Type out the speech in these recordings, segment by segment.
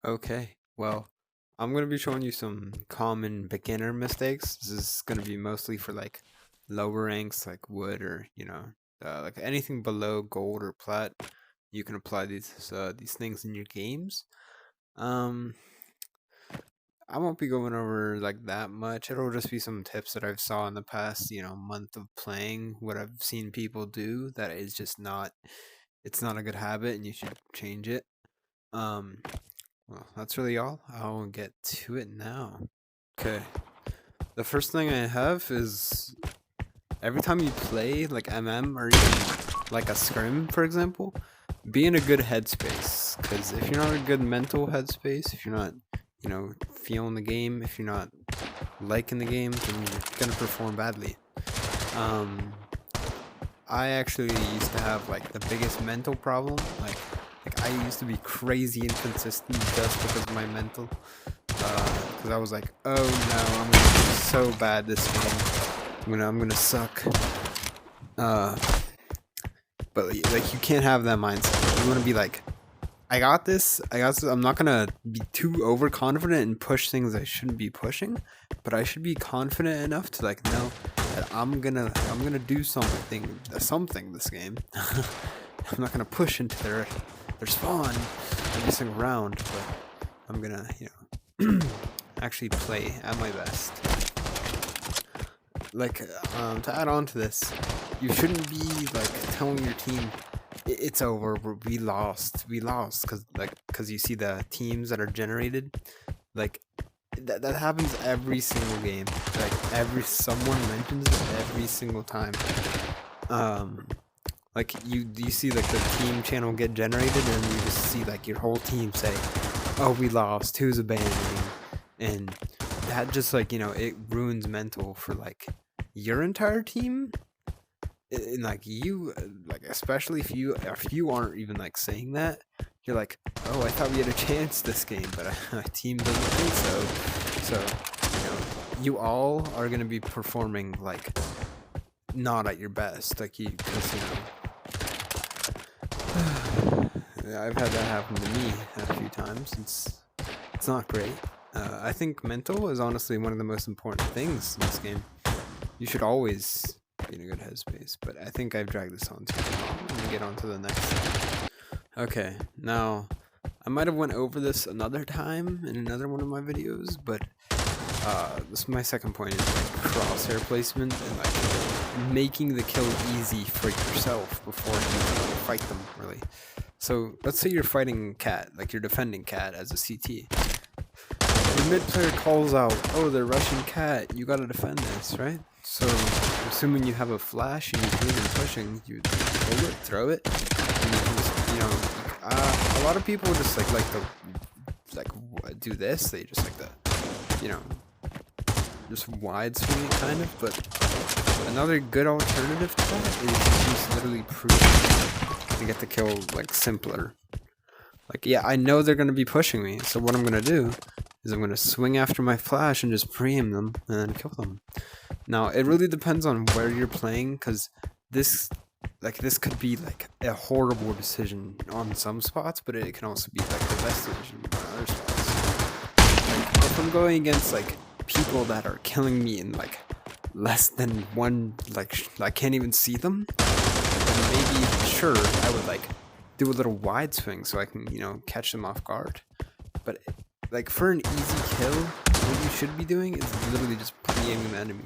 Okay, well, I'm gonna be showing you some common beginner mistakes. This is gonna be mostly for like lower ranks like wood or like anything below gold or plat. You can apply these things in your games. Um, I won't be going over like that much. It'll just be some tips that I've saw in the past, month of playing, what I've seen people do that is just not it's not a good habit and you should change it. Um, well, that's really all. I'll get to it now. Okay. The first thing I have is every time you play like MM or even like a scrim, for example, be in a good headspace. Because if you're not in a good mental headspace, if you're not, feeling the game, if you're not liking the game, then you're gonna perform badly. Um, I actually used to have like the biggest mental problem. Like I used to be crazy inconsistent just because of my mental. Because I was like, oh no, I'm gonna be so bad this game. I'm gonna suck. Uh, but like you can't have that mindset. You want to be like, I got this. I got this. I'm not gonna be too overconfident and push things I shouldn't be pushing, but I should be confident enough to like know that I'm gonna do something this game. I'm not gonna push into their spawn every single round, but I'm gonna actually play at my best. Like to add on to this, you shouldn't be like telling your team it's over, we lost because you see the teams that are generated, like that happens every single game. Like someone mentions it every single time. Like you see like the team channel get generated and you just see like your whole team say, oh, we lost, who's abandoning, and that just like it ruins mental for like your entire team. And like you, like especially if you aren't even like saying that, you're like, oh, I thought we had a chance this game, but my team doesn't think so. So you all are gonna be performing like not at your best, like because I've had that happen to me a few times. It's not great. I think mental is honestly one of the most important things in this game. You should always be in a good headspace, but I think I've dragged this on too long. I'm gonna get on to the next thing. Okay, now I might have went over this another time in another one of my videos, but this is my second point is like crosshair placement and like making the kill easy for yourself before you fight them, really. So let's say you're fighting Cat, like you're defending Cat as a CT. The mid player calls out, oh, they're rushing Cat, you gotta defend this, right? So, assuming you have a flash and you're doing and pushing, you pull it, throw it, and you can just, a lot of people just like to do this, they just like to, just wide swing it kind of, but another good alternative to that is just literally proof to get the kill like simpler. Like, yeah, I know they're gonna be pushing me, so what I'm gonna do is I'm gonna swing after my flash and just pre-aim them and then kill them. Now, it really depends on where you're playing, because this could be like a horrible decision on some spots, but it can also be like the best decision on other spots. Like, if I'm going against like people that are killing me in like less than one, like I can't even see them, then maybe sure I would like do a little wide swing so I can catch them off guard. But like for an easy kill, what you should be doing is literally just pre-aiming the enemy.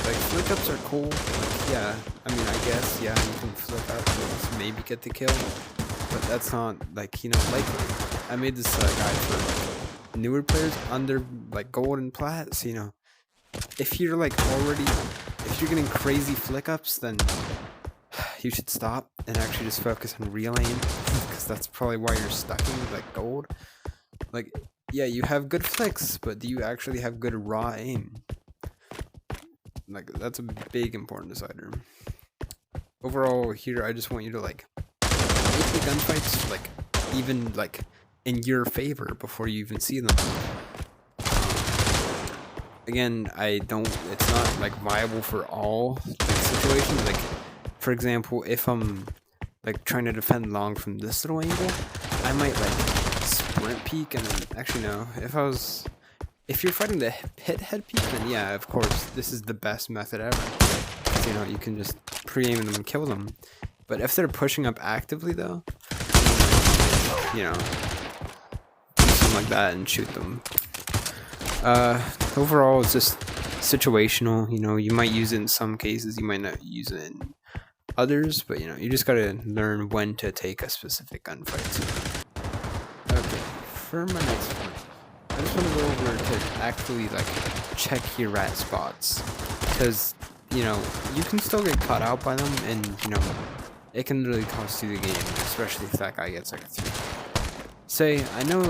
Like flick ups are cool. Like, yeah, I mean, I guess you can flick up and maybe get the kill, but that's not like likely. I made this guide for like newer players under like gold and plat. So if you're like if you're getting crazy flick ups, then you should stop and actually just focus on real aim, because that's probably why you're stuck in like gold. Like, yeah, you have good flicks, but do you actually have good raw aim? Like, that's a big important decider. Overall, here I just want you to like make the gunfights like even like in your favor before you even see them. Again, it's not like viable for all like situations. Like, for example, if I'm like trying to defend long from this little angle, I might like sprint peek, and then actually no. If you're fighting the pit head peek, then yeah, of course, this is the best method ever. You know, you can just pre-aim them and kill them. But if they're pushing up actively, though, you know, do something like that and shoot them. Overall, it's just situational. You know, you might use it in some cases, you might not use it in others, but you know, you just gotta learn when to take a specific gunfight. Okay, for my next one, I just want to go over to actually like check your rat spots, because you know you can still get caught out by them, and you know it can really cost you the game, especially if that guy gets like a 3. Say, I know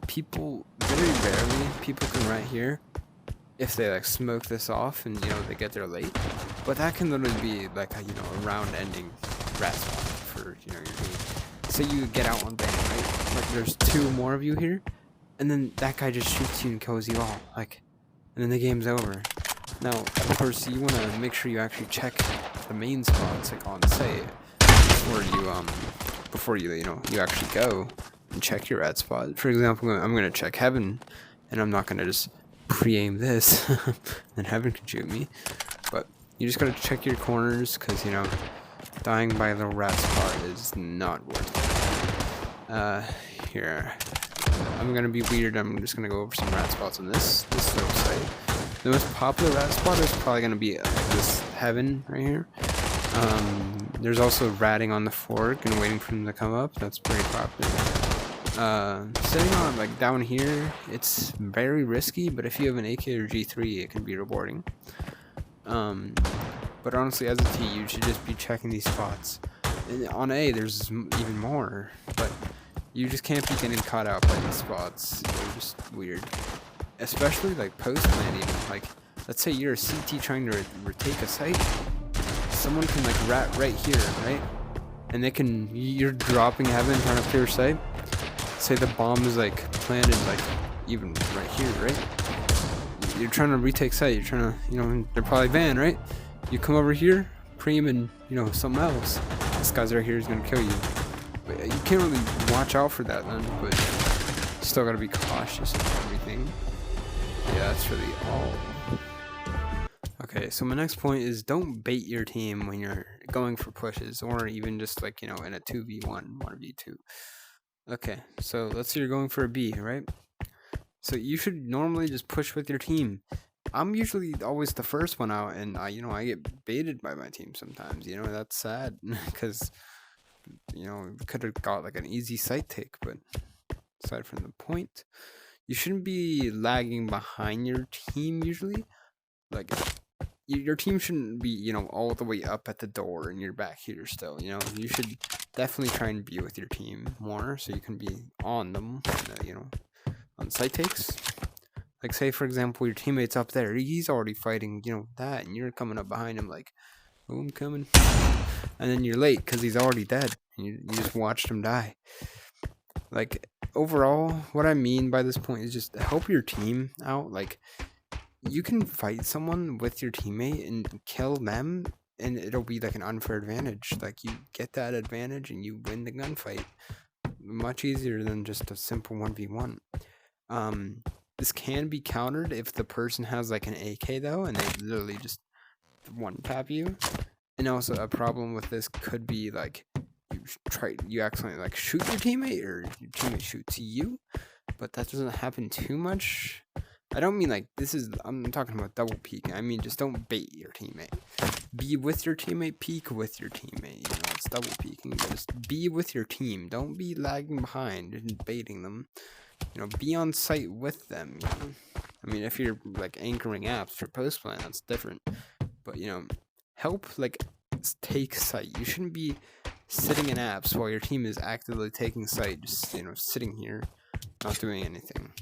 people, very rarely people can right here if they like smoke this off and you know they get there late, but that can literally be like a, you know, a round ending rat spot for, you know, your team. Say you get out one thing, right? Like there's 2 more of you here, and then that guy just shoots you and kills you all, like, and then the game's over. Now, of course, you want to make sure you actually check the main spots, like on say, before you you know, you actually go and check your rat spot. For example, I'm gonna check heaven, and I'm not gonna just pre-aim this, then heaven can shoot me. But you just gotta check your corners, because you know, dying by a little rat spot is not worth it. Here, I'm gonna be weird. I'm just gonna go over some rat spots on this little site. The most popular rat spot is probably gonna be this heaven right here. There's also ratting on the fork and waiting for them to come up. That's pretty popular. Sitting on like down here, it's very risky, but if you have an AK or G3, it can be rewarding. But honestly, as a T, you should just be checking these spots. And on A, there's even more, but you just can't be getting caught out by these spots. They're just weird. Especially like post planning. Like, let's say you're a CT trying to retake a site. Someone can like rat right here, right? And they can, you're dropping heaven trying to clear sight. Say the bomb is like planted like even right here, right? You're trying to retake site, you're trying to, you know, they're probably van, right? You come over here, pre-aim and, you know, something else. This guy's right here is gonna kill you. But you can't really watch out for that then, but you still gotta be cautious of everything. Yeah, that's really all. Okay, so my next point is don't bait your team when you're going for pushes, or even just like, you know, in a 2v1, 1v2. Okay, so let's say you're going for a B, right? So you should normally just push with your team. I'm usually always the first one out, and you know, I get baited by my team sometimes. You know, that's sad, because you know, we could have got like an easy site take, but aside from the point, you shouldn't be lagging behind your team usually. Like, your team shouldn't be, you know, all the way up at the door and you're back here still. You know, you should definitely try and be with your team more so you can be on them, you know, on site takes. Like, say for example, your teammate's up there, he's already fighting, you know, that, and you're coming up behind him like, oh, I'm coming, and then you're late because he's already dead, and you just watched him die. Like, overall, what I mean by this point is just help your team out. Like, you can fight someone with your teammate and kill them, and it'll be like an unfair advantage. Like, you get that advantage and you win the gunfight. Much easier than just a simple 1v1. This can be countered if the person has like an AK though, and they literally just one tap you. And also a problem with this could be like you accidentally like shoot your teammate, or your teammate shoots you, but that doesn't happen too much. I don't mean like I'm talking about double peeking. I mean, just don't bait your teammate. Be with your teammate, peek with your teammate. You know, it's double peeking. Just be with your team. Don't be lagging behind and baiting them. You know, be on site with them. You know? I mean, if you're like anchoring apps for post plan, that's different. But you know, help like take site. You shouldn't be sitting in apps while your team is actively taking site. Just, you know, sitting here, not doing anything.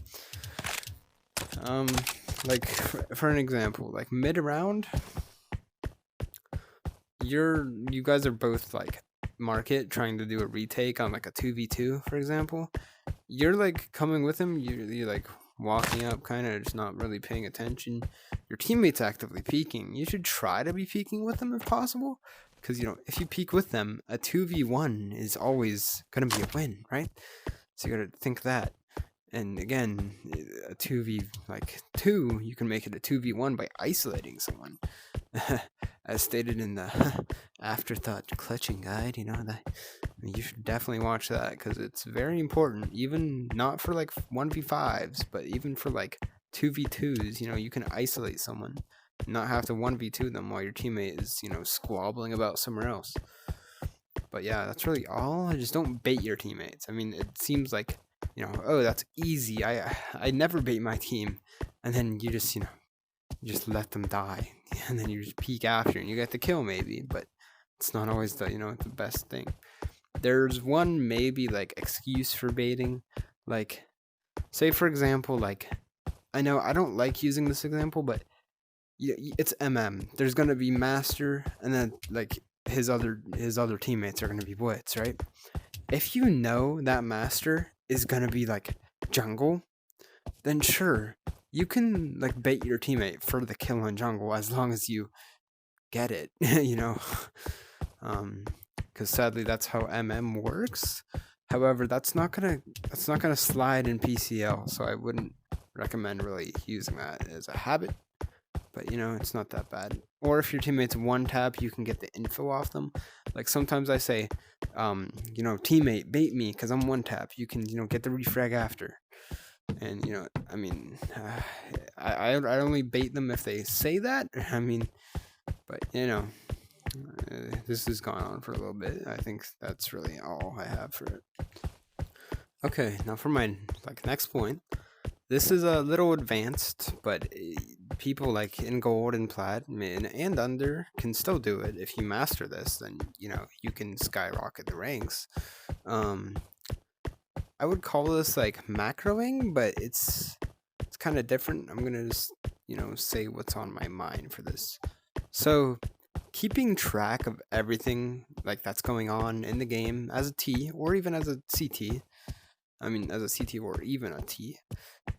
Like for an example, like mid round, you guys are both like market trying to do a retake on like a 2v2, for example. You're like coming with him, you're like walking up, kind of just not really paying attention. Your teammate's actively peeking. You should try to be peeking with them if possible, because if you peek with them, a 2v1 is always gonna be a win, right? So you gotta think that. And again, a 2v2, you can make it a 2v1 by isolating someone. As stated in the afterthought clutching guide, you should definitely watch that because it's very important, even not for like 1v5s, but even for like 2v2s. You can isolate someone, not have to 1v2 them while your teammate is, squabbling about somewhere else. But yeah, that's really all. Just don't bait your teammates. I mean, it seems like, oh, that's easy. I never bait my team. And then you just, just let them die. And then you just peek after and you get the kill maybe. But it's not always the, the best thing. There's one maybe like excuse for baiting. Like, say for example, like, I know I don't like using this example, but it's MM. There's gonna be Master, and then like his other teammates are gonna be Blitz, right? If you know that Master is gonna be like jungle, then sure, you can like bait your teammate for the kill on jungle as long as you get it, because sadly that's how MM works. However, that's not gonna slide in PCL, so I wouldn't recommend really using that as a habit. But it's not that bad. Or if your teammates one tap, you can get the info off them. Like sometimes I say, teammate bait me because I'm one tap. You can get the refrag after. And I mean, I only bait them if they say that. I mean, but this has gone on for a little bit. I think that's really all I have for it. Okay, now for my next point. This is a little advanced, but people like in gold and plat and under can still do it. If you master this, then you can skyrocket the ranks. I would call this like macroing, but it's kind of different. I'm gonna just say what's on my mind for this. So keeping track of everything like that's going on in the game as a T or even as a CT. I mean, as a CT or even a T.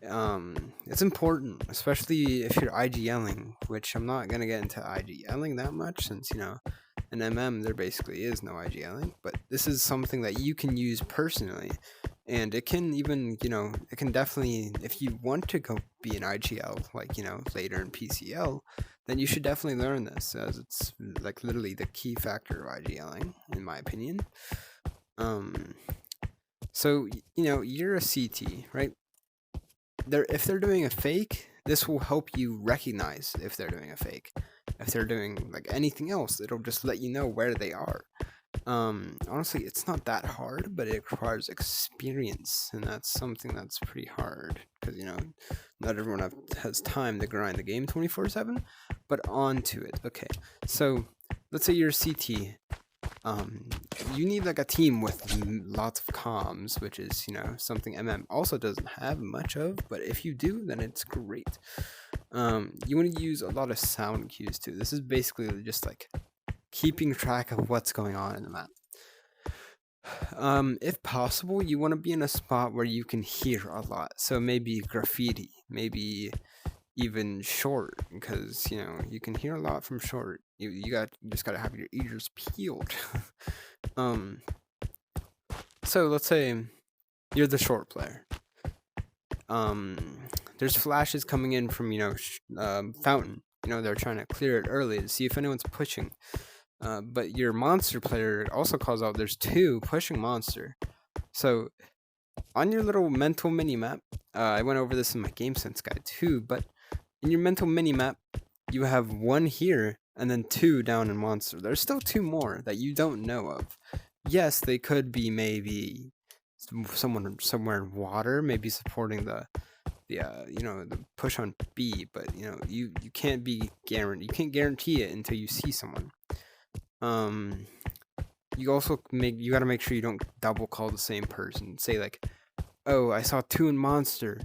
It's important, especially if you're IGLing, which I'm not gonna get into IGLing that much since in MM there basically is no IGLing, but this is something that you can use personally, and it can even it can definitely, if you want to go be an IGL like later in PCL, then you should definitely learn this, as it's like literally the key factor of IGLing in my opinion. So you're a CT, right? If they're doing a fake, this will help you recognize if they're doing a fake. If they're doing like anything else, it'll just let you know where they are. Honestly, it's not that hard, but it requires experience, and that's something that's pretty hard because not everyone has time to grind the game 24/7. But on to it. Okay, so let's say you're a CT. You need like a team with lots of comms, which is something MM also doesn't have much of, but if you do, then it's great. You want to use a lot of sound cues too. This is basically just like keeping track of what's going on in the map. If possible, you want to be in a spot where you can hear a lot, so maybe graffiti, maybe even short, because you can hear a lot from short. You just gotta have your ears peeled. So let's say you're the short player. There's flashes coming in from fountain. They're trying to clear it early to see if anyone's pushing. But your monster player also calls out there's two pushing monster. So on your little mental mini map, I went over this in my game sense guide too, but in your mental mini map, you have one here and then two down in monster. There's still two more that you don't know of. Yes, they could be maybe someone somewhere in water, maybe supporting the push on B, but you can't guarantee it until you see someone. You also gotta make sure you don't double call the same person. Say like, oh, I saw two in monster,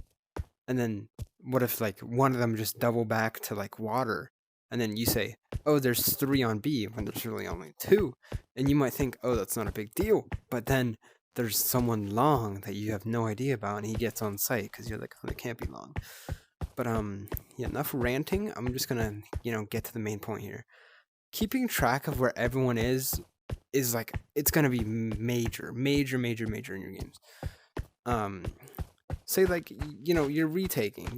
and then what if like one of them just double back to like water, and then you say, oh, there's three on B when there's really only two, and you might think, oh, that's not a big deal, but then there's someone long that you have no idea about, and he gets on site because you're like, oh, they can't be long. But yeah, enough ranting. I'm just gonna get to the main point here. keeping track of where everyone is like it's gonna be major in your games. Say like you're retaking.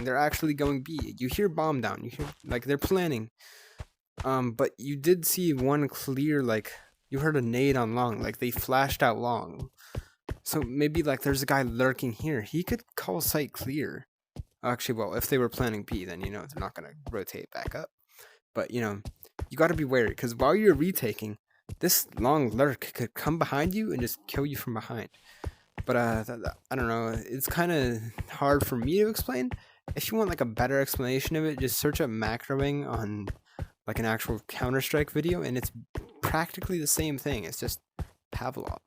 They're actually going B. You hear bomb down. You hear like they're planning. But you did see one clear, like you heard a nade on long, like they flashed out long. So maybe like there's a guy lurking here. He could call sight clear. Actually, well, if they were planning B, then they're not gonna rotate back up. But you got to be wary because while you're retaking, this long lurk could come behind you and just kill you from behind. But I don't know. It's kind of hard for me to explain. If you want like a better explanation of it, just search up macroing on like an actual Counter-Strike video, and it's practically the same thing. It's just Pavlov.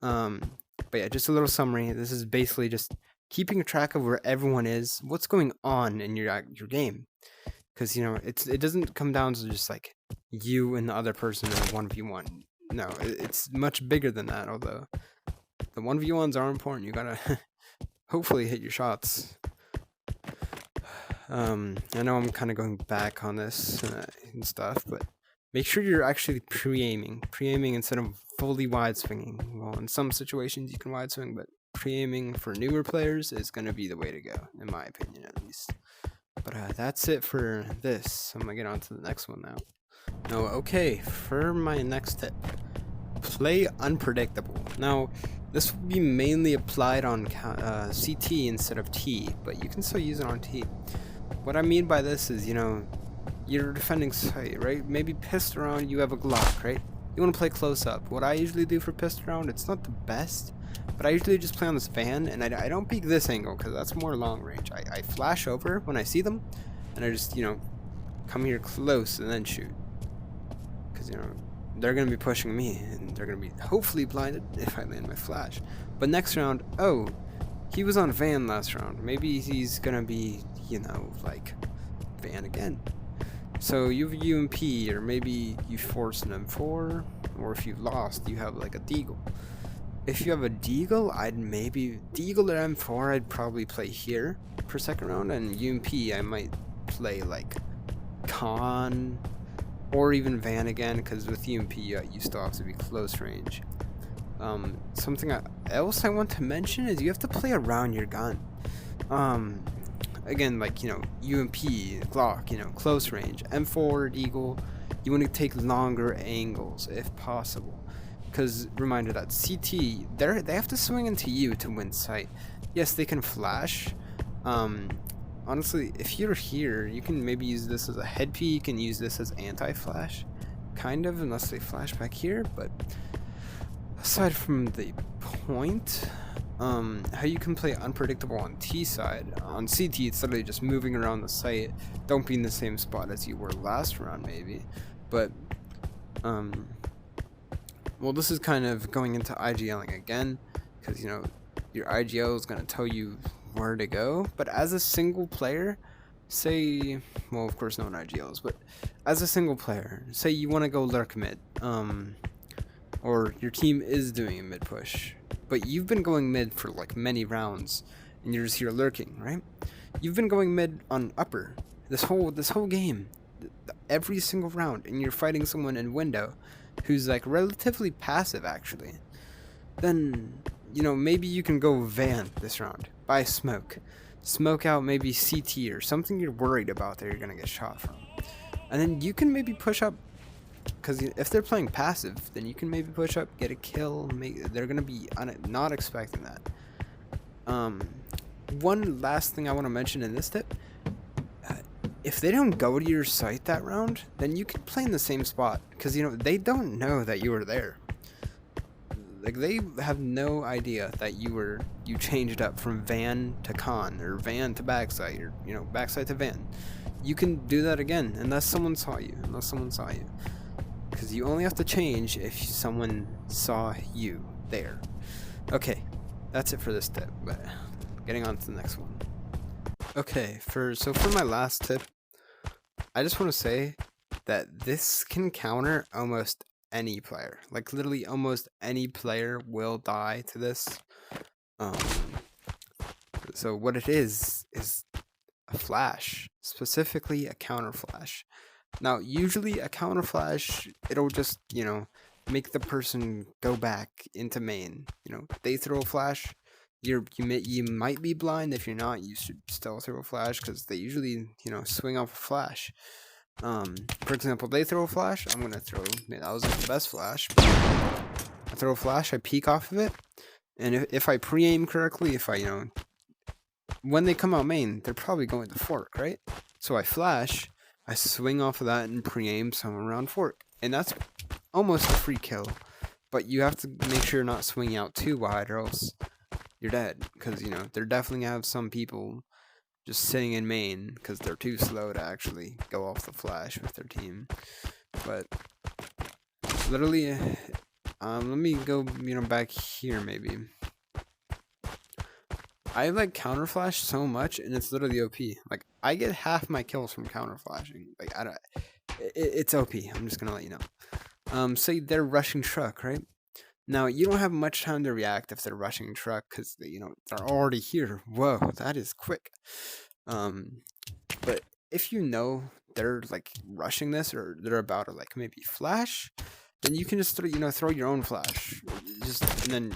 But yeah, just a little summary. This is basically just keeping track of where everyone is, what's going on in your game, because it doesn't come down to just like you and the other person in a 1v1. No, it's much bigger than that. Although the 1v1s are important, you gotta hopefully hit your shots. I know I'm kind of going back on this and stuff, but make sure you're actually pre-aiming instead of fully wide swinging. Well, in some situations you can wide swing, but pre-aiming for newer players is going to be the way to go, in my opinion at least. But that's it for this. I'm going to get on to the next one now. No, okay, for my next tip, play unpredictable. Now, this will be mainly applied on CT instead of T, but you can still use it on T. What I mean by this is, you're defending sight, right? Maybe pistol round, you have a Glock, right? You want to play close up. What I usually do for pistol round, it's not the best, but I usually just play on this van, and I don't peek this angle because that's more long range. I flash over when I see them, and I just, come here close and then shoot. Because, they're going to be pushing me, and they're going to be hopefully blinded if I land my flash. But next round, oh, he was on van last round. Maybe he's going to be, like van again. So you have a UMP, or maybe you force an M4, or if you lost, you have like a Deagle. If you have a Deagle, Deagle or M4, I'd probably play here for second round, and UMP, I might play like Con, or even van again, because with UMP, you still have to be close range. Something else I want to mention is you have to play around your gun. Again, like, UMP, Glock, close range. M4, Eagle, you want to take longer angles if possible. Because, reminder that CT, they have to swing into you to win sight. Yes, they can flash. Honestly, if you're here, you can maybe use this as a head peek and use this as anti-flash. Kind of, unless they flash back here. But aside from the point, how you can play unpredictable on T side. On CT, it's literally just moving around the site. Don't be in the same spot as you were last round, maybe. But, well, this is kind of going into IGLing again, because, your IGL is going to tell you where to go. But as a single player, say, well, of course, no one IGLs, but as a single player, say you want to go lurk mid, or your team is doing a mid push, but you've been going mid for like many rounds, and you're just here lurking, right? You've been going mid on upper this whole game, every single round, and you're fighting someone in window who's like relatively passive actually. Then, maybe you can go van this round, buy smoke out maybe CT or something you're worried about that you're gonna get shot from, and then you can maybe push up. Because if they're playing passive, then you can maybe push up, get a kill. They're going to be not expecting that. One last thing I want to mention in this tip. If they don't go to your site that round, then you can play in the same spot. Because, they don't know that you were there. Like, they have no idea that you changed up from van to con, or van to backside, or, backside to van. You can do that again, unless someone saw you. Because you only have to change if someone saw you there. Okay, that's it for this tip, but getting on to the next one. Okay, for my last tip, I just want to say that this can counter almost any player. Like, literally almost any player will die to this. So what it is a flash, specifically a counter flash. Now, usually a counter flash, it'll just, make the person go back into main. They throw a flash. You might be blind. If you're not, you should still throw a flash because they usually, swing off a flash. For example, they throw a flash. I'm gonna throw. That was like the best flash. I throw a flash. I peek off of it, and if I pre-aim correctly, if I when they come out main, they're probably going to fork, right? So I flash. I swing off of that and pre-aim somewhere around fork, and that's almost a free kill. But you have to make sure you're not swinging out too wide, or else you're dead. Because they're definitely gonna have some people just sitting in main because they're too slow to actually go off the flash with their team. But literally, let me go back here maybe. I like counter flash so much, and it's literally OP. Like, I get half my kills from counter flashing. Like, it's OP. I'm just gonna let you know. Say they're rushing truck, right? Now you don't have much time to react if they're rushing truck because they're already here. Whoa, that is quick. But if they're like rushing this or they're about to like maybe flash, then you can just throw your own flash, and then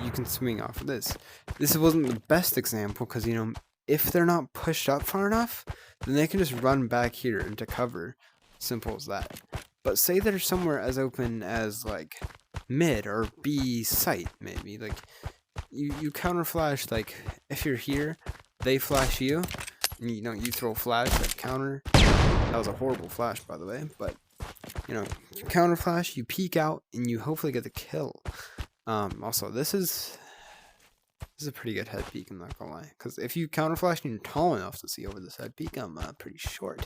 you can swing off of this. This wasn't the best example because if they're not pushed up far enough, then they can just run back here into cover. Simple as that. But say they're somewhere as open as like mid or B site, maybe like you counter flash. Like if you're here, they flash you, and you throw a flash like counter. That was a horrible flash, by the way, but you counter flash, you peek out, and you hopefully get the kill. Also, this is a pretty good head peek, I'm not gonna lie, because if you counter flash and you're tall enough to see over this head peek, I'm pretty short.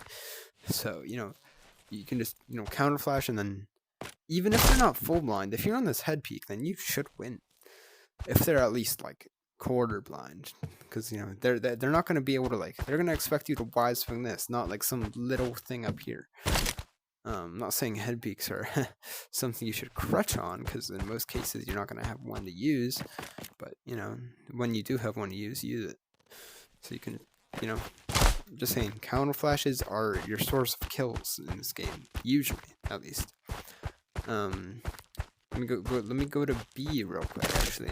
So you can just counter flash, and then even if they're not full blind, if you're on this head peek, then you should win. If they're at least like quarter blind, because they're not going to be able to they're going to expect you to wide swing this, not like some little thing up here. I'm not saying head peeks are something you should crutch on, because in most cases you're not going to have one to use, but when you do have one to use it. So you can just saying, counter flashes are your source of kills in this game, usually, at least. Let me go to B real quick, actually,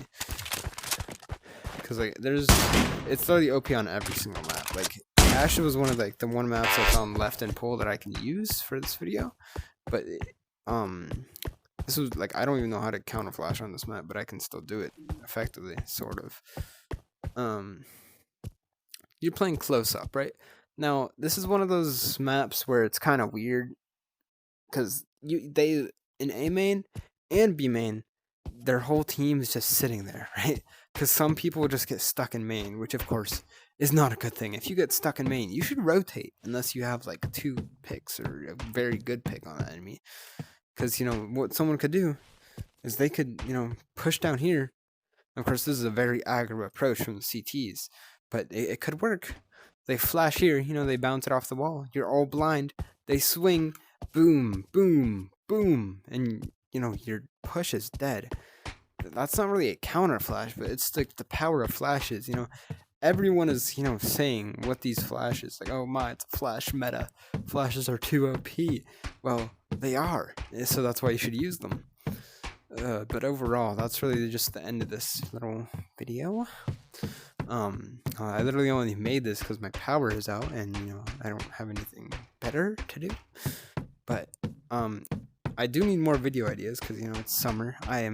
because it's literally OP on every single map. Like, Ash was one of the one maps that's on left and pull that I can use for this video, but this was I don't even know how to counter flash on this map, but I can still do it effectively, sort of. You're playing close up, right? Now, this is one of those maps where it's kind of weird, because in A main and B main, their whole team is just sitting there, right? Because some people just get stuck in main, which of course is not a good thing. If you get stuck in main, you should rotate, unless you have 2 picks or a very good pick on the enemy. Because what someone could do is they could push down here. Of course, this is a very aggro approach from the CTs, but it could work. They flash here, they bounce it off the wall. You're all blind. They swing, boom, boom, boom, and your push is dead. That's not really a counter flash, but it's the power of flashes. Everyone is saying what these flashes, oh my, it's a flash meta. Flashes are too OP. Well, they are, so that's why you should use them. But overall, that's really just the end of this little video. I literally only made this because my power is out, and I don't have anything better to do. But I do need more video ideas because it's summer. I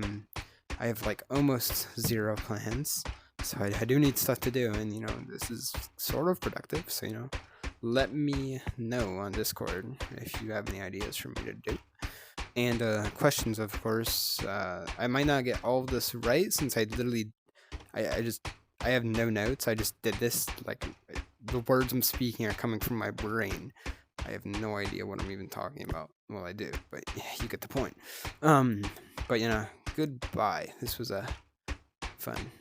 have almost 0 plans, so I do need stuff to do, and this is sort of productive. So let me know on Discord if you have any ideas for me to do. And questions, of course. I might not get all of this right, since I literally, I have no notes. I just did this, the words I'm speaking are coming from my brain. I have no idea what I'm even talking about. Well, I do, but you get the point. But goodbye. This was fun.